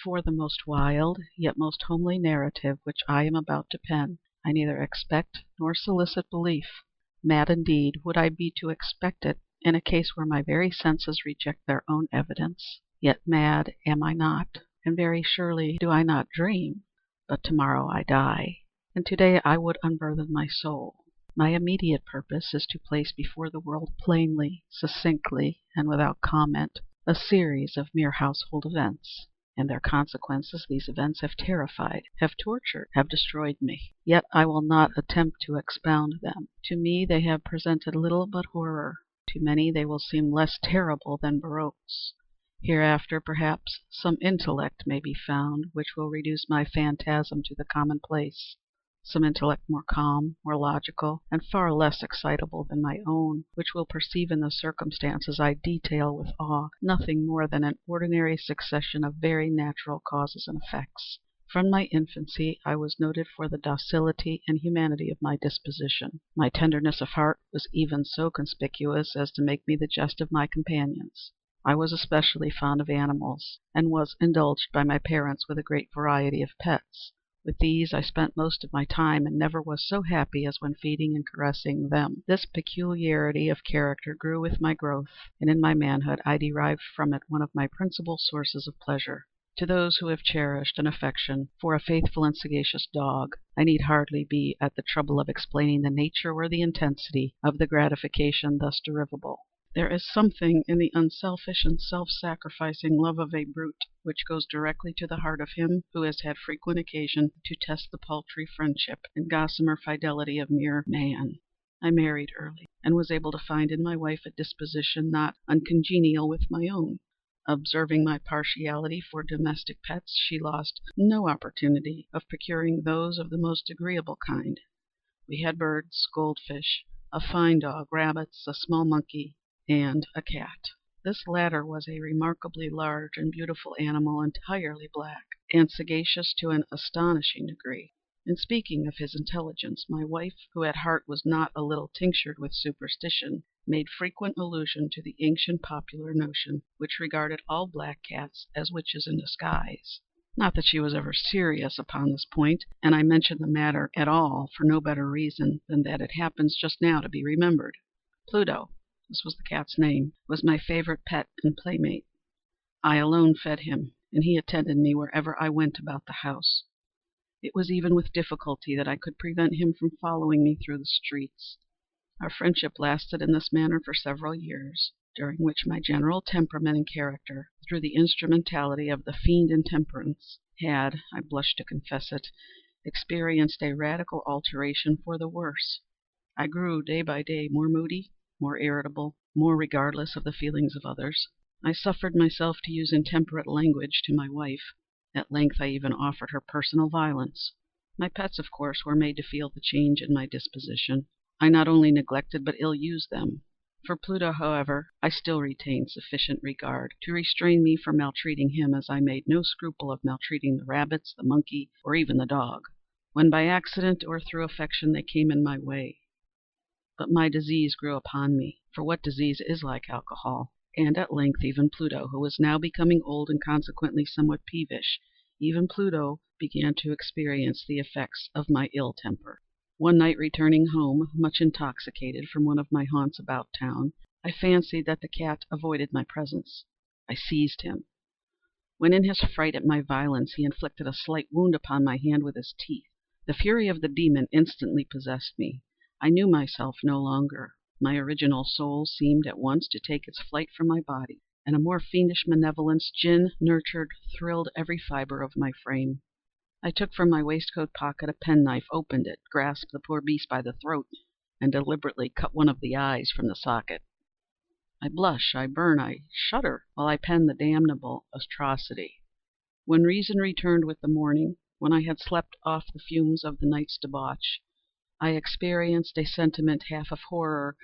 For the most wild, yet most homely narrative which I am about to pen, I neither expect nor solicit belief. Mad indeed would I be to expect it in a case where my very senses reject their own evidence. Yet mad am I not, and very surely do I not dream. But to-morrow I die, and to-day I would unburthen my soul. My immediate purpose is to place before the world plainly, succinctly, and without comment, a series of mere household events. And their consequences these events have terrified, have tortured, have destroyed me. Yet I will not attempt to expound them. To me they have presented little but horror. To many they will seem less terrible than barroques. Hereafter, perhaps, some intellect may be found which will reduce my phantasm to the commonplace. Some intellect more calm, more logical, and far less excitable than my own, which will perceive in the circumstances I detail with awe nothing more than an ordinary succession of very natural causes and effects. From my infancy I was noted for the docility and humanity of my disposition. My tenderness of heart was even so conspicuous as to make me the jest of my companions. I was especially fond of animals, and was indulged by my parents with a great variety of pets. With these I spent most of my time, and never was so happy as when feeding and caressing them. This peculiarity of character grew with my growth, and in my manhood I derived from it one of my principal sources of pleasure. To those who have cherished an affection for a faithful and sagacious dog, I need hardly be at the trouble of explaining the nature or the intensity of the gratification thus derivable. There is something in the unselfish and self-sacrificing love of a brute which goes directly to the heart of him who has had frequent occasion to test the paltry friendship and gossamer fidelity of mere man. I married early, and was able to find in my wife a disposition not uncongenial with my own. Observing my partiality for domestic pets, she lost no opportunity of procuring those of the most agreeable kind. We had birds, goldfish, a fine dog, rabbits, a small monkey, and a cat. This latter was a remarkably large and beautiful animal, entirely black, and sagacious to an astonishing degree. In speaking of his intelligence, my wife, who at heart was not a little tinctured with superstition, made frequent allusion to the ancient popular notion, which regarded all black cats as witches in disguise. Not that she was ever serious upon this point, and I mention the matter at all for no better reason than that it happens just now to be remembered. Pluto, this was the cat's name, was my favorite pet and playmate. I alone fed him, and he attended me wherever I went about the house. It was even with difficulty that I could prevent him from following me through the streets. Our friendship lasted in this manner for several years, during which my general temperament and character, through the instrumentality of the fiend intemperance, had, I blush to confess it, experienced a radical alteration for the worse. I grew day by day more moody, more irritable, more regardless of the feelings of others. I suffered myself to use intemperate language to my wife. At length I even offered her personal violence. My pets, of course, were made to feel the change in my disposition. I not only neglected but ill-used them. For Pluto, however, I still retained sufficient regard to restrain me from maltreating him, as I made no scruple of maltreating the rabbits, the monkey, or even the dog, when by accident or through affection they came in my way. But my disease grew upon me, for what disease is like alcohol? And at length even Pluto, who was now becoming old and consequently somewhat peevish, even Pluto began to experience the effects of my ill temper. One night, returning home, much intoxicated, from one of my haunts about town, I fancied that the cat avoided my presence. I seized him, when in his fright at my violence he inflicted a slight wound upon my hand with his teeth. The fury of the demon instantly possessed me. I knew myself no longer. My original soul seemed at once to take its flight from my body, and a more fiendish malevolence, gin-nurtured, thrilled every fibre of my frame. I took from my waistcoat pocket a penknife, opened it, grasped the poor beast by the throat, and deliberately cut one of the eyes from the socket. I blush, I burn, I shudder, while I pen the damnable atrocity. When reason returned with the morning, when I had slept off the fumes of the night's debauch, I experienced a sentiment half of horror,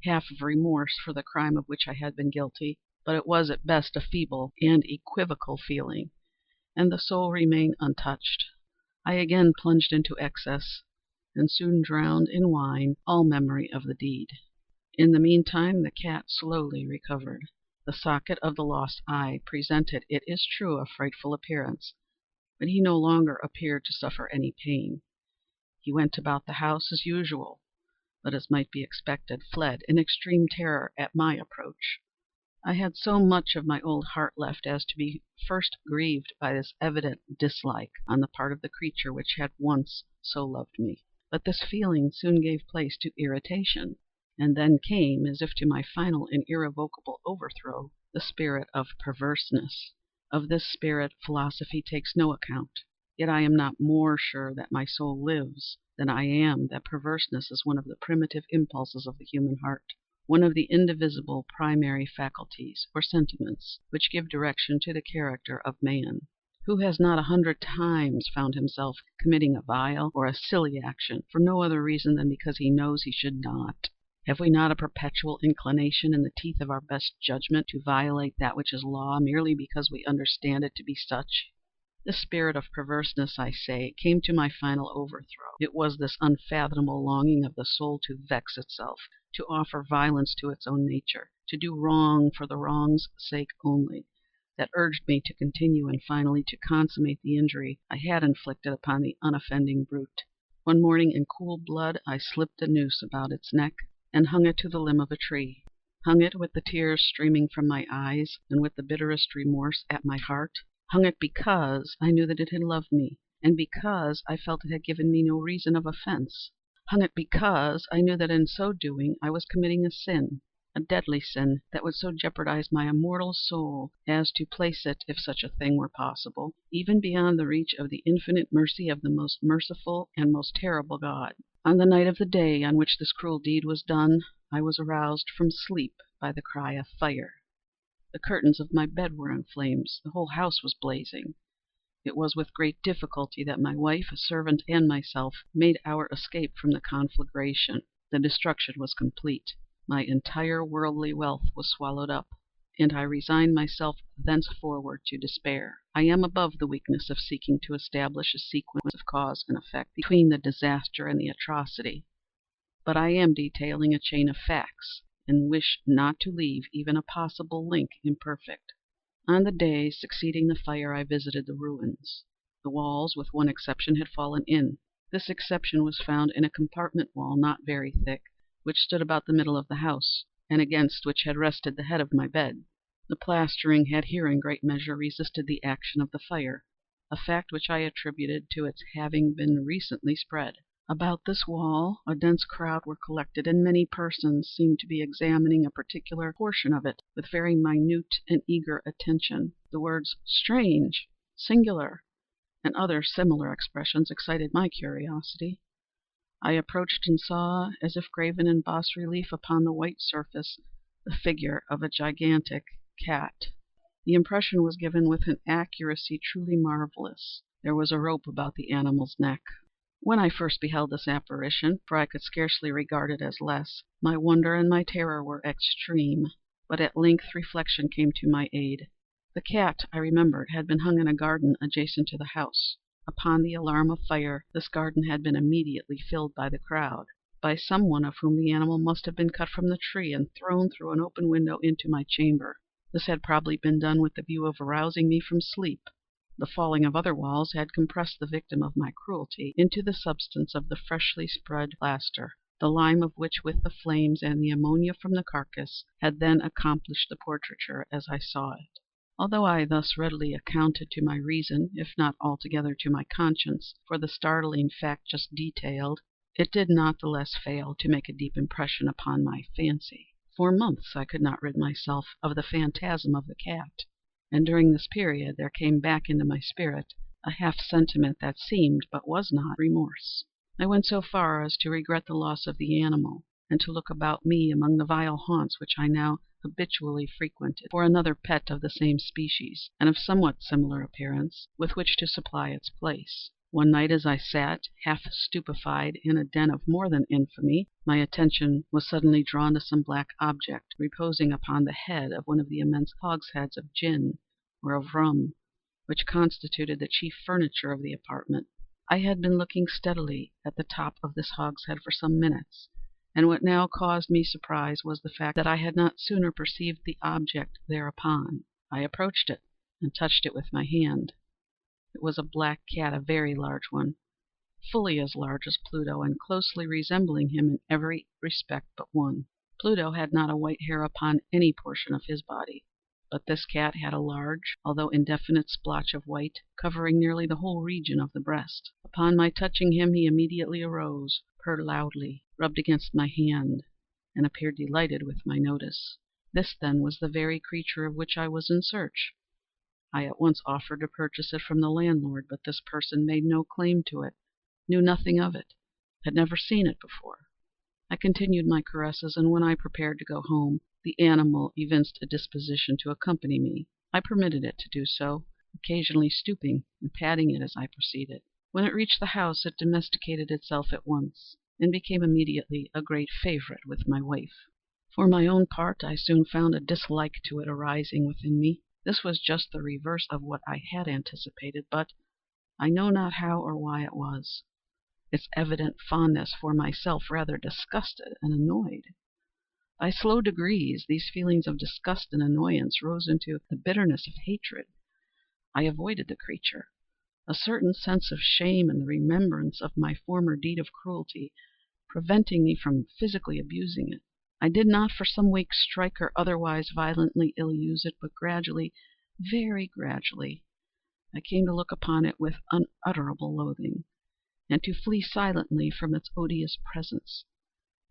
half of remorse for the crime of which I had been guilty, but it was at best a feeble and equivocal feeling, and the soul remained untouched. I again plunged into excess, and soon drowned in wine all memory of the deed. In the meantime the cat slowly recovered. The socket of the lost eye presented, it is true, a frightful appearance, but he no longer appeared to suffer any pain. He went about the house as usual, but, as might be expected, fled in extreme terror at my approach. I had so much of my old heart left as to be first grieved by this evident dislike on the part of the creature which had once so loved me. But this feeling soon gave place to irritation, and then came, as if to my final and irrevocable overthrow, the spirit of perverseness. Of this spirit philosophy takes no account. Yet I am not more sure that my soul lives than I am that perverseness is one of the primitive impulses of the human heart, one of the indivisible primary faculties, or sentiments, which give direction to the character of man. Who has not 100 times found himself committing a vile or a silly action for no other reason than because he knows he should not? Have we not a perpetual inclination, in the teeth of our best judgment, to violate that which is law merely because we understand it to be such? This spirit of perverseness, I say, came to my final overthrow. It was this unfathomable longing of the soul to vex itself, to offer violence to its own nature, to do wrong for the wrong's sake only, that urged me to continue and finally to consummate the injury I had inflicted upon the unoffending brute. One morning, in cool blood, I slipped a noose about its neck and hung it to the limb of a tree. Hung it with the tears streaming from my eyes and with the bitterest remorse at my heart. Hung it because I knew that it had loved me, and because I felt it had given me no reason of offense. Hung it because I knew that in so doing I was committing a sin, a deadly sin that would so jeopardize my immortal soul as to place it, if such a thing were possible, even beyond the reach of the infinite mercy of the most merciful and most terrible God. On the night of the day on which this cruel deed was done, I was aroused from sleep by the cry of fire. The curtains of my bed were in flames. The whole house was blazing. It was with great difficulty that my wife, a servant, and myself made our escape from the conflagration. The destruction was complete. My entire worldly wealth was swallowed up, and I resigned myself thenceforward to despair. I am above the weakness of seeking to establish a sequence of cause and effect between the disaster and the atrocity, but I am detailing a chain of facts, and wish not to leave even a possible link imperfect. On the day succeeding the fire I visited the ruins. The walls, with one exception, had fallen in. This exception was found in a compartment wall not very thick, which stood about the middle of the house, and against which had rested the head of my bed. The plastering had here in great measure resisted the action of the fire, a fact which I attributed to its having been recently spread. About this wall a dense crowd were collected, and many persons seemed to be examining a particular portion of it with very minute and eager attention. The words "strange," "singular," and other similar expressions excited my curiosity. I approached and saw, as if graven in bas relief upon the white surface, the figure of a gigantic cat. The impression was given with an accuracy truly marvelous. There was a rope about the animal's neck. When I first beheld this apparition, for I could scarcely regard it as less, my wonder and my terror were extreme. But at length reflection came to my aid. The cat, I remembered, had been hung in a garden adjacent to the house. Upon the alarm of fire, this garden had been immediately filled by the crowd, by some one of whom the animal must have been cut from the tree and thrown through an open window into my chamber. This had probably been done with the view of arousing me from sleep. The falling of other walls had compressed the victim of my cruelty into the substance of the freshly spread plaster, the lime of which, with the flames and the ammonia from the carcass, had then accomplished the portraiture as I saw it. Although I thus readily accounted to my reason, if not altogether to my conscience, for the startling fact just detailed, it did not the less fail to make a deep impression upon my fancy. For months I could not rid myself of the phantasm of the cat, and during this period there came back into my spirit a half sentiment that seemed, but was not, remorse. I went so far as to regret the loss of the animal, and to look about me among the vile haunts which I now habitually frequented, for another pet of the same species, and of somewhat similar appearance, with which to supply its place. One night, as I sat, half stupefied, in a den of more than infamy, my attention was suddenly drawn to some black object reposing upon the head of one of the immense hogsheads of gin or of rum, which constituted the chief furniture of the apartment. I had been looking steadily at the top of this hogshead for some minutes, And what now caused me surprise was the fact that I had not sooner perceived the object thereupon. I approached it and touched it with my hand. It was a black cat, a very large one, fully as large as Pluto, and closely resembling him in every respect but one. Pluto had not a white hair upon any portion of his body, but this cat had a large, although indefinite, splotch of white, covering nearly the whole region of the breast. Upon my touching him, he immediately arose, purred loudly, rubbed against my hand, and appeared delighted with my notice. This, then, was the very creature of which I was in search. I at once offered to purchase it from the landlord, but this person made no claim to it, knew nothing of it, had never seen it before. I continued my caresses, and when I prepared to go home, the animal evinced a disposition to accompany me. I permitted it to do so, occasionally stooping and patting it as I proceeded. When it reached the house, it domesticated itself at once, and became immediately a great favorite with my wife. For my own part, I soon found a dislike to it arising within me. This was just the reverse of what I had anticipated, but I know not how or why it was. Its evident fondness for myself rather disgusted and annoyed. By slow degrees, these feelings of disgust and annoyance rose into the bitterness of hatred. I avoided the creature, a certain sense of shame and the remembrance of my former deed of cruelty preventing me from physically abusing it. I did not for some weeks strike or otherwise violently ill-use it, but gradually, very gradually, I came to look upon it with unutterable loathing, and to flee silently from its odious presence,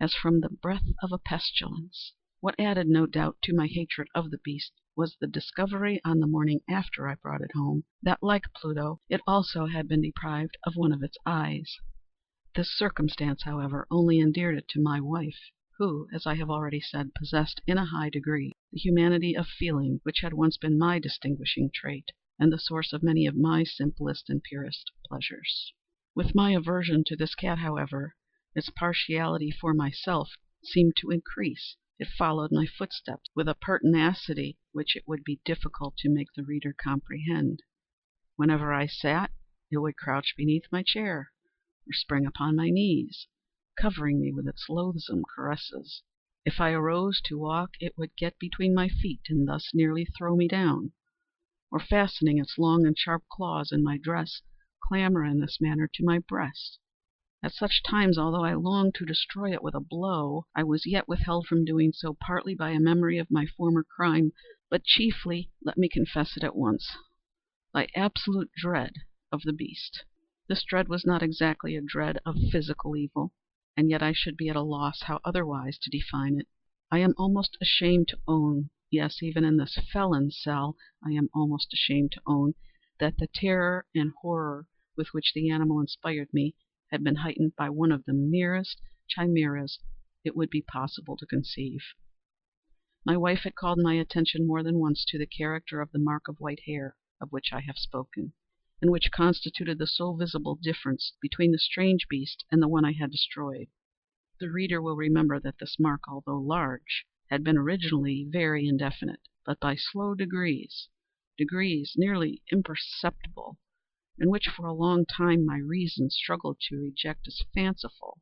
as from the breath of a pestilence. What added, no doubt, to my hatred of the beast was the discovery, on the morning after I brought it home, that, like Pluto, it also had been deprived of one of its eyes. This circumstance, however, only endeared it to my wife, who, as I have already said, possessed in a high degree the humanity of feeling which had once been my distinguishing trait, and the source of many of my simplest and purest pleasures. With my aversion to this cat, however, its partiality for myself seemed to increase. It followed my footsteps with a pertinacity which it would be difficult to make the reader comprehend. Whenever I sat, it would crouch beneath my chair, or spring upon my knees, covering me with its loathsome caresses. If I arose to walk, it would get between my feet and thus nearly throw me down, or fastening its long and sharp claws in my dress, clamber in this manner to my breast. At such times, although I longed to destroy it with a blow, I was yet withheld from doing so, partly by a memory of my former crime, but chiefly, let me confess it at once, by absolute dread of the beast. This dread was not exactly a dread of physical evil, and yet I should be at a loss how otherwise to define it. I am almost ashamed to own, yes, even in this felon's cell, I am almost ashamed to own, that the terror and horror with which the animal inspired me had been heightened by one of the merest chimeras it would be possible to conceive. My wife had called my attention more than once to the character of the mark of white hair of which I have spoken, and which constituted the sole visible difference between the strange beast and the one I had destroyed. The reader will remember that this mark, although large, had been originally very indefinite, but by slow degrees nearly imperceptible, and which for a long time my reason struggled to reject as fanciful,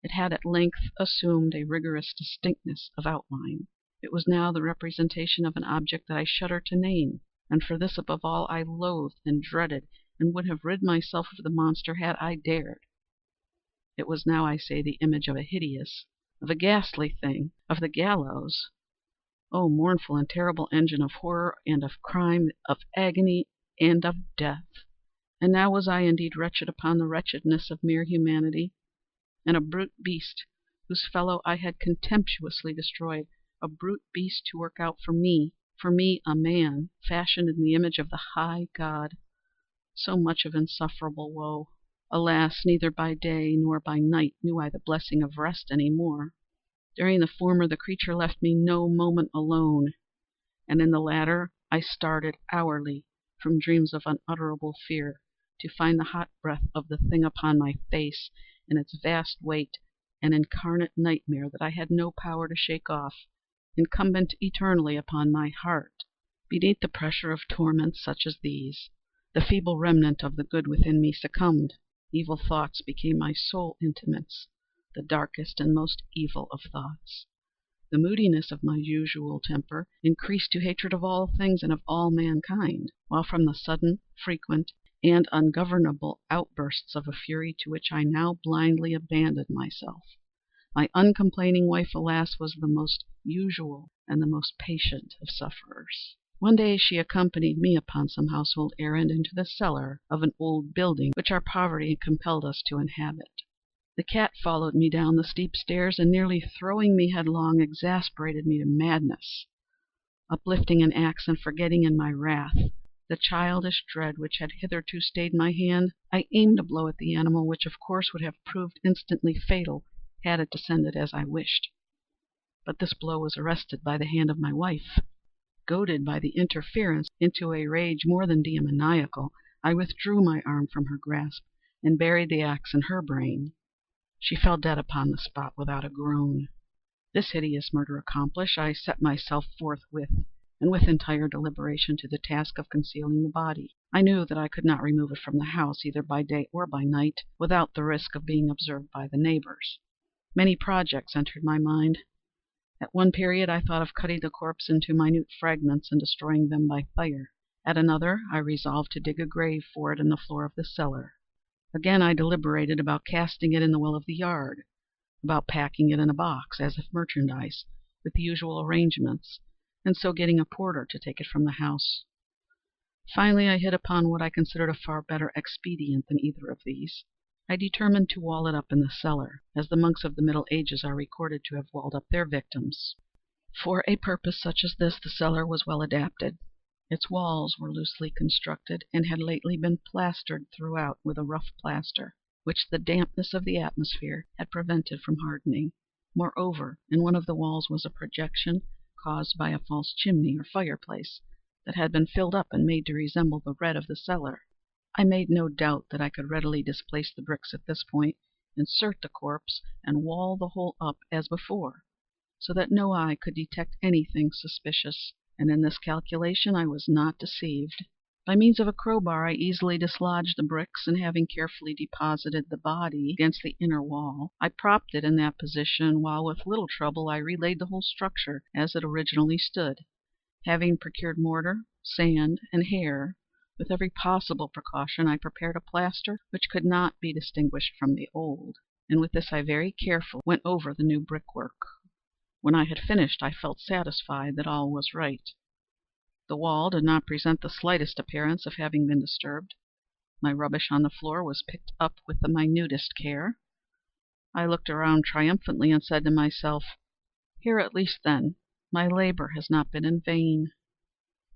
it had at length assumed a rigorous distinctness of outline. It was now the representation of an object that I shudder to name, and for this above all I loathed and dreaded, and would have rid myself of the monster had I dared. It was now, I say, the image of a hideous, of a ghastly thing, of the gallows. O mournful and terrible engine of horror and of crime, of agony and of death! And now was I indeed wretched upon the wretchedness of mere humanity, and a brute beast whose fellow I had contemptuously destroyed, a brute beast to work out for me, a man, fashioned in the image of the high God, so much of insufferable woe. Alas, neither by day nor by night knew I the blessing of rest any more. During the former, the creature left me no moment alone, and in the latter I started hourly from dreams of unutterable fear, to find the hot breath of the thing upon my face, and its vast weight an incarnate nightmare that I had no power to shake off, incumbent eternally upon my heart. Beneath the pressure of torments such as these, the feeble remnant of the good within me succumbed. Evil thoughts became my sole intimates. the darkest and most evil of thoughts. The moodiness of my usual temper increased to hatred of all things and of all mankind, while from the sudden, frequent, and ungovernable outbursts of a fury to which I now blindly abandoned myself, my uncomplaining wife, alas, was the most usual and the most patient of sufferers. One day she accompanied me upon some household errand into the cellar of an old building which our poverty compelled us to inhabit. The cat followed me down the steep stairs, and nearly throwing me headlong, exasperated me to madness. Uplifting an axe and forgetting in my wrath the childish dread which had hitherto stayed my hand, I aimed a blow at the animal, which of course would have proved instantly fatal had it descended as I wished. But this blow was arrested by the hand of my wife. Goaded by the interference into a rage more than demoniacal, I withdrew my arm from her grasp and buried the axe in her brain. She fell dead upon the spot without a groan. This hideous murder accomplished, I set myself forthwith, and with entire deliberation, to the task of concealing the body. I knew that I could not remove it from the house, either by day or by night, without the risk of being observed by the neighbors. Many projects entered my mind. At one period I thought of cutting the corpse into minute fragments and destroying them by fire. At another I resolved to dig a grave for it in the floor of the cellar. Again I deliberated about casting it in the well of the yard, about packing it in a box, as if merchandise, with the usual arrangements, and so getting a porter to take it from the house. Finally I hit upon what I considered a far better expedient than either of these. I determined to wall it up in the cellar, as the monks of the Middle Ages are recorded to have walled up their victims. For a purpose such as this the cellar was well adapted. Its walls were loosely constructed, and had lately been plastered throughout with a rough plaster, which the dampness of the atmosphere had prevented from hardening. Moreover, in one of the walls was a projection caused by a false chimney or fireplace that had been filled up and made to resemble the red of the cellar. I made no doubt that I could readily displace the bricks at this point, insert the corpse, and wall the whole up as before, so that no eye could detect anything suspicious. And in this calculation I was not deceived. By means of a crowbar I easily dislodged the bricks, and having carefully deposited the body against the inner wall, I propped it in that position, while with little trouble I relaid the whole structure as it originally stood. Having procured mortar, sand, and hair, with every possible precaution, I prepared a plaster which could not be distinguished from the old, and with this I very carefully went over the new brickwork. When I had finished, I felt satisfied that all was right. The wall did not present the slightest appearance of having been disturbed. My rubbish on the floor was picked up with the minutest care. I looked around triumphantly, and said to myself, "Here at least, then, my labor has not been in vain."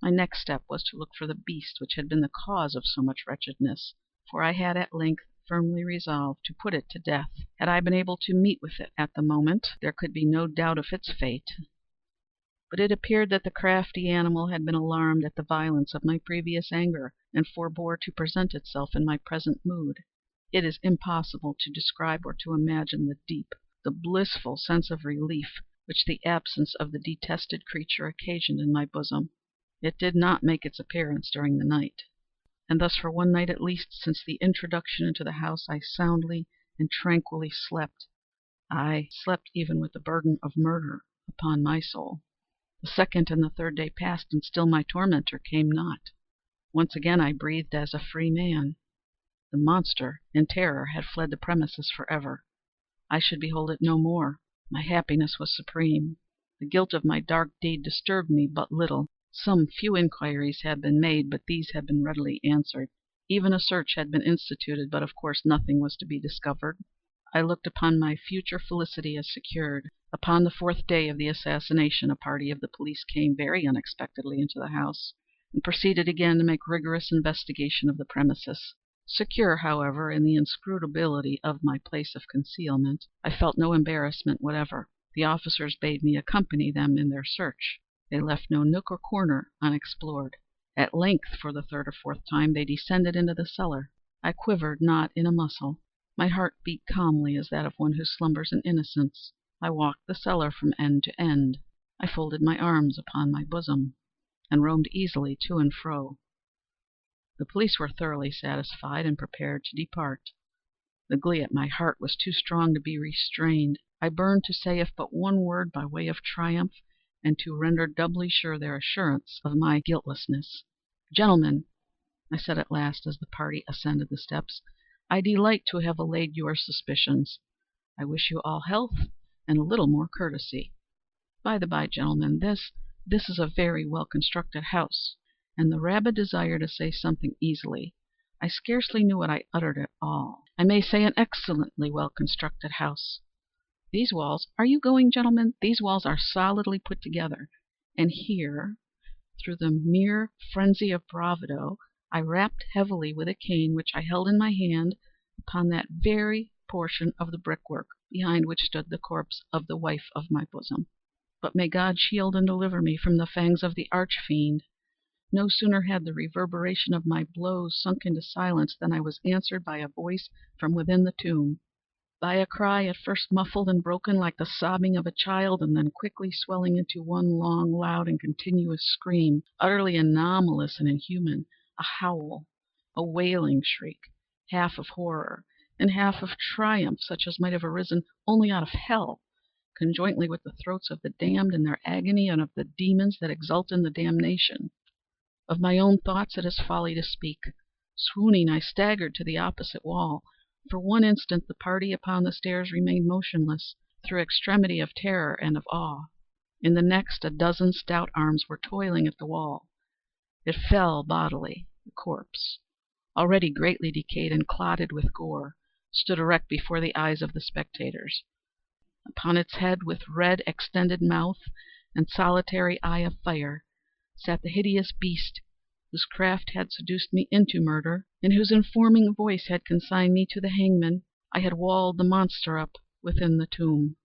My next step was to look for the beast which had been the cause of so much wretchedness, for I had at length firmly resolved to put it to death. Had I been able to meet with it at the moment, there could be no doubt of its fate. But it appeared that the crafty animal had been alarmed at the violence of my previous anger, and forbore to present itself in my present mood. It is impossible to describe or to imagine the deep, the blissful sense of relief which the absence of the detested creature occasioned in my bosom. It did not make its appearance during the night. And thus for one night at least, since the introduction into the house, I soundly and tranquilly slept. I slept even with the burden of murder upon my soul. The second and the third day passed, and still my tormentor came not. Once again I breathed as a free man. The monster, in terror, had fled the premises forever. I should behold it no more. My happiness was supreme. The guilt of my dark deed disturbed me but little. Some few inquiries had been made, but these had been readily answered. Even a search had been instituted, but of course nothing was to be discovered. I looked upon my future felicity as secured. Upon the fourth day of the assassination, a party of the police came very unexpectedly into the house, and proceeded again to make rigorous investigation of the premises. Secure, however, in the inscrutability of my place of concealment, I felt no embarrassment whatever. The officers bade me accompany them in their search. They left no nook or corner unexplored. At length, for the third or fourth time, they descended into the cellar. I quivered not in a muscle. My heart beat calmly as that of one who slumbers in innocence. I walked the cellar from end to end. I folded my arms upon my bosom, and roamed easily to and fro. The police were thoroughly satisfied, and prepared to depart. The glee at my heart was too strong to be restrained. I burned to say if but one word by way of triumph, and to render doubly sure their assurance of my guiltlessness. "Gentlemen," I said at last, as the party ascended the steps, "I delight to have allayed your suspicions. I wish you all health and a little more courtesy. By the by, gentlemen, this is a very well constructed house." And the rabid desire to say something easily, I scarcely knew what I uttered at all. "I may say an excellently well constructed house. These walls, are you going, gentlemen? These walls are solidly put together." And here, through the mere frenzy of bravado, I rapped heavily with a cane which I held in my hand upon that very portion of the brickwork behind which stood the corpse of the wife of my bosom. But may God shield and deliver me from the fangs of the arch-fiend! No sooner had the reverberation of my blows sunk into silence than I was answered by a voice from within the tomb, by a cry at first muffled and broken like the sobbing of a child, and then quickly swelling into one long, loud, and continuous scream, utterly anomalous and inhuman, a howl, a wailing shriek, half of horror and half of triumph, such as might have arisen only out of hell, conjointly with the throats of the damned in their agony, and of the demons that exult in the damnation. Of my own thoughts it is folly to speak. Swooning, I staggered to the opposite wall. For one instant the party upon the stairs remained motionless, through extremity of terror and of awe. In the next, a dozen stout arms were toiling at the wall. It fell bodily. The corpse, already greatly decayed and clotted with gore, stood erect before the eyes of the spectators. Upon its head, with red extended mouth and solitary eye of fire, sat the hideous beast whose craft had seduced me into murder, and whose informing voice had consigned me to the hangman. I had walled the monster up within the tomb.